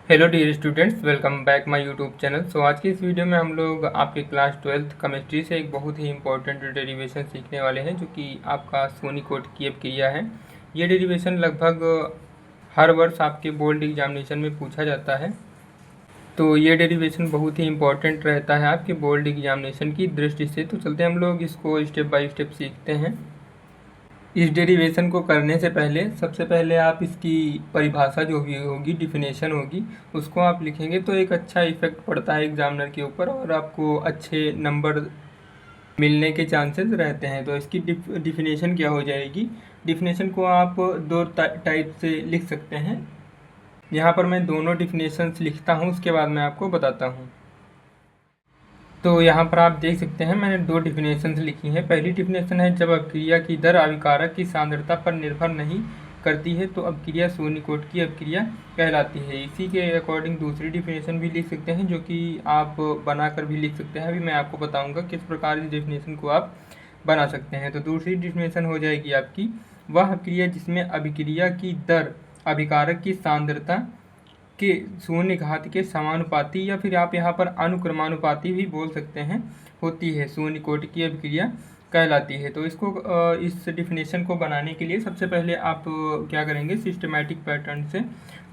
Hello dear students, welcome back my YouTube channel. आज की इस वीडियो में हम लोग आपके क्लास 12th केमिस्ट्री से एक बहुत ही इंपॉर्टेंट डेरिवेशन सीखने वाले हैं, जो कि आपका सोनीकोट की अपक्रिया है। ये डेरिवेशन लगभग हर वर्ष आपके बोर्ड एग्जामिनेशन में पूछा जाता है, तो ये डेरिवेशन बहुत ही इंपॉर्टेंट रहता है आपके बोर्ड एग्जामिनेशन की दृष्टि से। तो चलते हम लोग इसको स्टेप बाय स्टेप सीखते हैं। इस डेरिवेशन को करने से पहले सबसे पहले आप इसकी परिभाषा जो भी होगी, डिफिनेशन होगी, उसको आप लिखेंगे तो एक अच्छा इफेक्ट पड़ता है एग्जामिनर के ऊपर और आपको अच्छे नंबर मिलने के चांसेस रहते हैं। तो इसकी डिफिनेशन क्या हो जाएगी? डिफिनेशन को आप दो टाइप से लिख सकते हैं। यहाँ पर मैं दोनों डिफिनेशंस लिखता हूँ, उसके बाद मैं आपको बताता हूँ। तो यहाँ पर आप देख सकते हैं मैंने दो डिफिनेशंस लिखी हैं। पहली डिफिनेशन है, जब अपक्रिया की दर अभिकारक की सांद्रता पर निर्भर नहीं करती है तो अपक्रिया सोनीकोट की अपक्रिया कहलाती है। इसी के अकॉर्डिंग दूसरी डिफिनेशन भी लिख सकते हैं, जो कि आप बनाकर भी लिख सकते हैं। अभी मैं आपको बताऊंगा किस प्रकार इस डिफिनेशन को आप बना सकते हैं। तो दूसरी डिफिनेशन हो जाएगी आपकी, वह अपक्रिया जिसमें अभिक्रिया की दर अभिकारक की सांद्रता के शून्य घात के समानुपाती, या फिर आप यहाँ पर अनुक्रमानुपाती भी बोल सकते हैं, होती है, शून्य कोटि की अभिक्रिया कहलाती है। तो इसको इस डिफिनेशन को बनाने के लिए सबसे पहले आप क्या करेंगे, सिस्टमैटिक पैटर्न से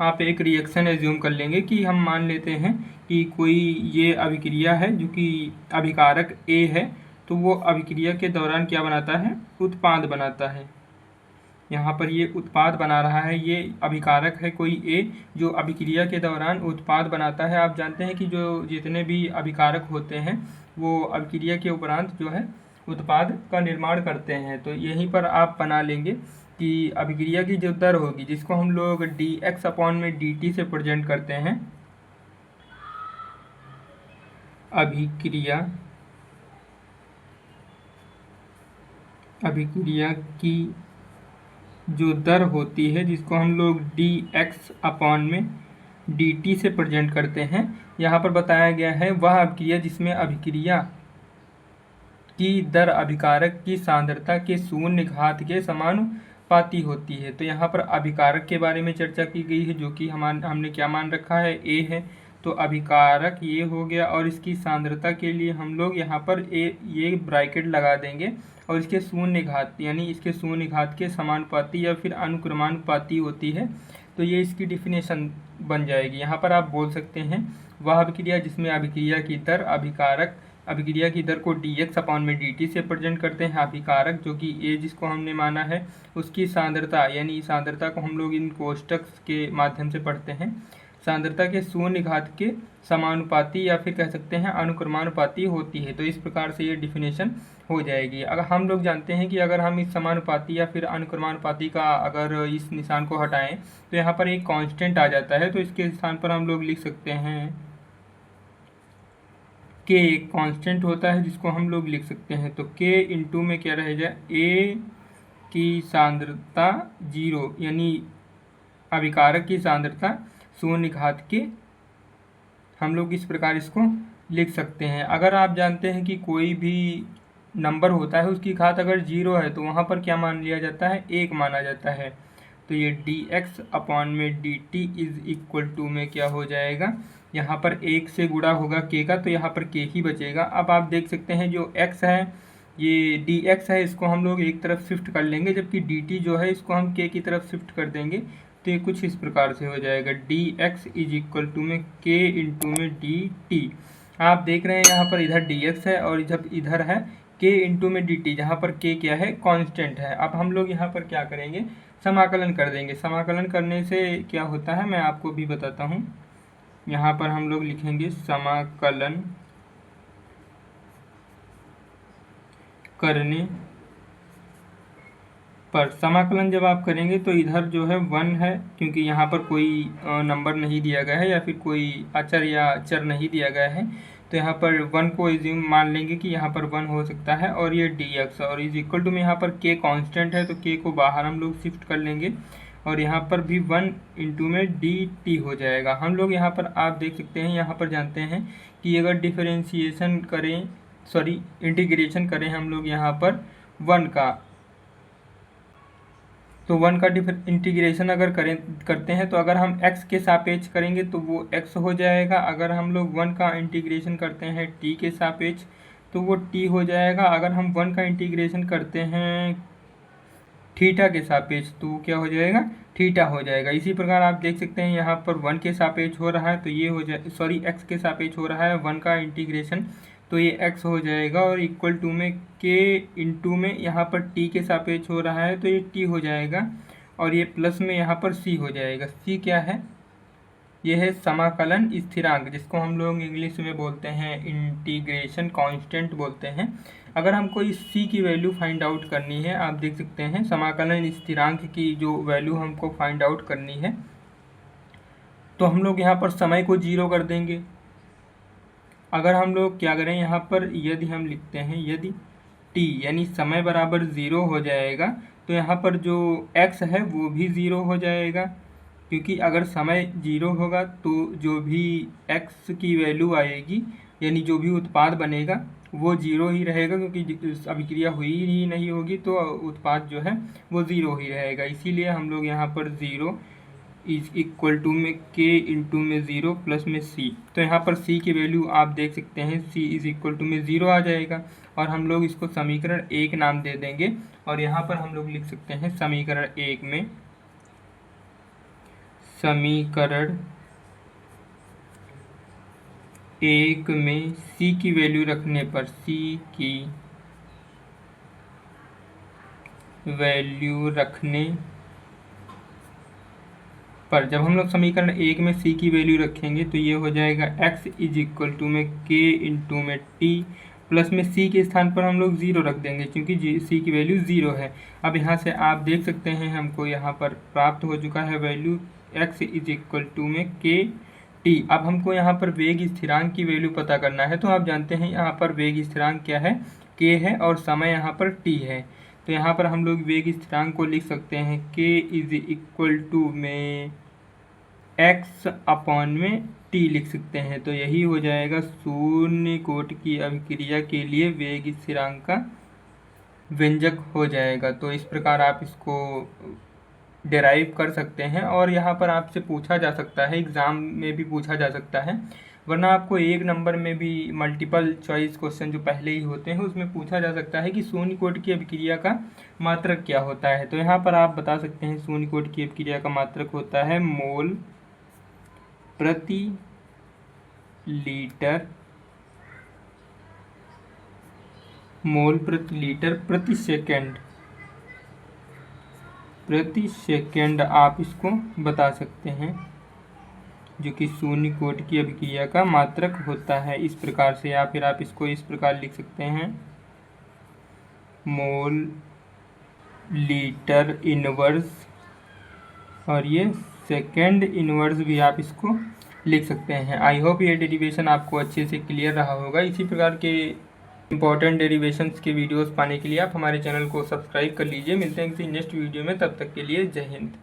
आप एक रिएक्शन एज्यूम कर लेंगे कि हम मान लेते हैं कि कोई ये अभिक्रिया है जो कि अभिकारक ए है, तो वो अभिक्रिया के दौरान क्या बनाता है, उत्पाद बनाता है। यहाँ पर ये उत्पाद बना रहा है, ये अभिकारक है कोई ए जो अभिक्रिया के दौरान उत्पाद बनाता है। आप जानते हैं कि जो जितने भी अभिकारक होते हैं वो अभिक्रिया के उपरांत जो है उत्पाद का निर्माण करते हैं। तो यहीं पर आप बना लेंगे कि अभिक्रिया की जो दर होगी, जिसको हम लोग dx/dt से प्रेजेंट करते हैं, अभिक्रिया की जो दर होती है, जिसको हम लोग dx/dt से प्रेजेंट करते हैं, यहाँ पर बताया गया है वह अभिक्रिया जिसमें अभिक्रिया की दर अभिकारक की सांद्रता के शून्य घात के समानुपाती होती है। तो यहाँ पर अभिकारक के बारे में चर्चा की गई है, जो कि हमने क्या मान रखा है, ए है। तो अभिकारक ये हो गया, और इसकी सांद्रता के लिए हम लोग यहाँ पर ये ब्रैकेट लगा देंगे, और इसके शून्य घात यानी इसके शून्य घात के समानुपाती या फिर अनुक्रमानुपाती होती है। तो ये इसकी डिफिनेशन बन जाएगी। यहाँ पर आप बोल सकते हैं वह अभिक्रिया जिसमें अभिक्रिया की दर अभिक्रिया की दर को dx/dt से प्रेजेंट करते हैं, अभिकारक जो कि ए जिसको हमने माना है उसकी सांद्रता, यानी सांद्रता को हम लोग इन कोष्टक के माध्यम से पढ़ते हैं, सांद्रता के शून्य घात के समानुपाती या फिर कह सकते हैं अनुक्रमानुपाती होती है। तो इस प्रकार से ये डिफिनेशन हो जाएगी। अगर हम लोग जानते हैं कि अगर हम इस समानुपाती या फिर अनुक्रमानुपाती का अगर इस निशान को हटाएं तो यहाँ पर एक कांस्टेंट आ जाता है, तो इसके स्थान पर हम लोग लिख सकते हैं के, एक कांस्टेंट होता है जिसको हम लोग लिख सकते हैं। तो के इंटू में क्या रह जाए, ए की सांद्रता 0, यानी अभिकारक की सांद्रता शून्य घात के, हम लोग इस प्रकार इसको लिख सकते हैं। अगर आप जानते हैं कि कोई भी नंबर होता है उसकी घात अगर 0 है तो वहाँ पर क्या मान लिया जाता है, 1 माना जाता है। तो ये dx/dt इज इक्वल टू में क्या हो जाएगा, यहाँ पर 1 से गुणा होगा k का, तो यहाँ पर k ही बचेगा। अब आप देख सकते हैं जो x है, ये dx है, इसको हम लोग एक तरफ शिफ्ट कर लेंगे, जबकि dt जो है इसको हम k की तरफ शिफ्ट कर देंगे। तो ये कुछ इस प्रकार से हो जाएगा, dx इज इक्वल टू में k इंटू में dt। आप देख रहे हैं यहाँ पर इधर dx है और इधर है k इंटू में dt, जहाँ पर k क्या है, कांस्टेंट है। अब हम लोग यहाँ पर क्या करेंगे, समाकलन कर देंगे। समाकलन करने से क्या होता है मैं आपको भी बताता हूँ। यहाँ पर हम लोग लिखेंगे समाकलन करने पर, समाकलन जब आप करेंगे तो इधर जो है 1 है, क्योंकि यहाँ पर कोई नंबर नहीं दिया गया है या फिर कोई अचर या चर नहीं दिया गया है, तो यहाँ पर 1 को एज्यूम मान लेंगे कि यहाँ पर 1 हो सकता है, और ये dx और इज इक्वल टू में यहाँ पर k कांस्टेंट है, तो k को बाहर हम लोग शिफ्ट कर लेंगे, और यहाँ पर भी 1 इंटू में dt हो जाएगा। हम लोग यहाँ पर आप देख सकते हैं, यहाँ पर जानते हैं कि अगर डिफरेंशिएशन करें, इंटीग्रेशन करें हम लोग यहाँ पर 1 का, तो 1 का इंटीग्रेशन अगर करते हैं तो अगर हम x के सापेक्ष करेंगे तो वो x हो जाएगा। अगर हम लोग 1 का इंटीग्रेशन करते हैं t के सापेक्ष तो वो t हो जाएगा। अगर हम 1 का इंटीग्रेशन करते हैं थीटा के सापेक्ष तो क्या हो जाएगा, थीटा हो जाएगा। इसी प्रकार आप देख सकते हैं यहाँ पर 1 के सापेक्ष हो रहा है तो ये हो जाए, सॉरी x के सापेक्ष हो रहा है 1 का इंटीग्रेशन तो ये x हो जाएगा, और इक्वल टू में k इंटू में यहाँ पर t के सापेक्ष हो रहा है तो ये t हो जाएगा, और ये प्लस में यहाँ पर c हो जाएगा। c क्या है, ये है समाकलन स्थिरांक, जिसको हम लोग इंग्लिश में बोलते हैं इंटीग्रेशन कांस्टेंट बोलते हैं। अगर हमको इस c की वैल्यू फाइंड आउट करनी है, आप देख सकते हैं समाकलन स्थिरांक की जो वैल्यू हमको फाइंड आउट करनी है, तो हम लोग यहाँ पर समय को 0 कर देंगे। अगर हम लोग क्या करें, यहाँ पर यदि हम लिखते हैं यदि t यानी समय बराबर 0 हो जाएगा तो यहाँ पर जो x है वो भी 0 हो जाएगा, क्योंकि अगर समय 0 होगा तो जो भी x की वैल्यू आएगी यानी जो भी उत्पाद बनेगा वो 0 ही रहेगा, क्योंकि अभिक्रिया हुई ही नहीं होगी तो उत्पाद जो है वो 0 ही रहेगा। इसीलिए हम लोग यहाँ पर 0 इज इक्वल टू में k इंटू में 0 प्लस में c, तो यहाँ पर c की वैल्यू आप देख सकते हैं c इज इक्वल टू में 0 आ जाएगा, और हम लोग इसको समीकरण 1 नाम दे देंगे। और यहाँ पर हम लोग लिख सकते हैं समीकरण 1 में, समीकरण 1 में c की वैल्यू रखने पर, c की वैल्यू रखने पर जब हम लोग समीकरण 1 में c की वैल्यू रखेंगे तो ये हो जाएगा x इज इक्वल टू में k इंटू में t प्लस में c के स्थान पर हम लोग 0 रख देंगे, क्योंकि c की वैल्यू 0 है। अब यहाँ से आप देख सकते हैं हमको यहाँ पर प्राप्त हो चुका है value x is equal to में k t। अब हमको यहाँ पर वेग स्थिरांक की वैल्यू पता करना है, तो आप जानते हैं यहाँ पर वेग स्थिरांक क्या है, k है, और समय यहाँ पर t है। तो यहाँ पर हम लोग वेग स्थिरांक को लिख सकते हैं k इज इक्वल टू में x अपॉन में t लिख सकते हैं। तो यही हो जाएगा शून्य कोटि की अभिक्रिया के लिए वेग स्थिरांक का व्यंजक हो जाएगा। तो इस प्रकार आप इसको डेराइव कर सकते हैं, और यहाँ पर आपसे पूछा जा सकता है, एग्ज़ाम में भी पूछा जा सकता है, वरना आपको 1 नंबर में भी मल्टीपल चॉइस क्वेश्चन जो पहले ही होते हैं उसमें पूछा जा सकता है कि शून्य कोटि की अभिक्रिया का मात्रक क्या होता है। तो यहाँ पर आप बता सकते हैं शून्य कोटि की अभिक्रिया का मात्रक होता है मोल प्रति लीटर, मोल प्रति लीटर प्रति सेकंड, प्रति सेकंड आप इसको बता सकते हैं, जो कि शून्य कोटि की अभिक्रिया का मात्रक होता है इस प्रकार से। या फिर आप इसको इस प्रकार लिख सकते हैं मोल लीटर इनवर्स, और ये सेकंड इनवर्स भी आप इसको लिख सकते हैं। आई होप ये डेरिवेशन आपको अच्छे से क्लियर रहा होगा। इसी प्रकार के इंपॉर्टेंट डेरिवेशंस के वीडियोस पाने के लिए आप हमारे चैनल को सब्सक्राइब कर लीजिए। मिलते हैं किसी नेक्स्ट वीडियो में, तब तक के लिए जय हिंद।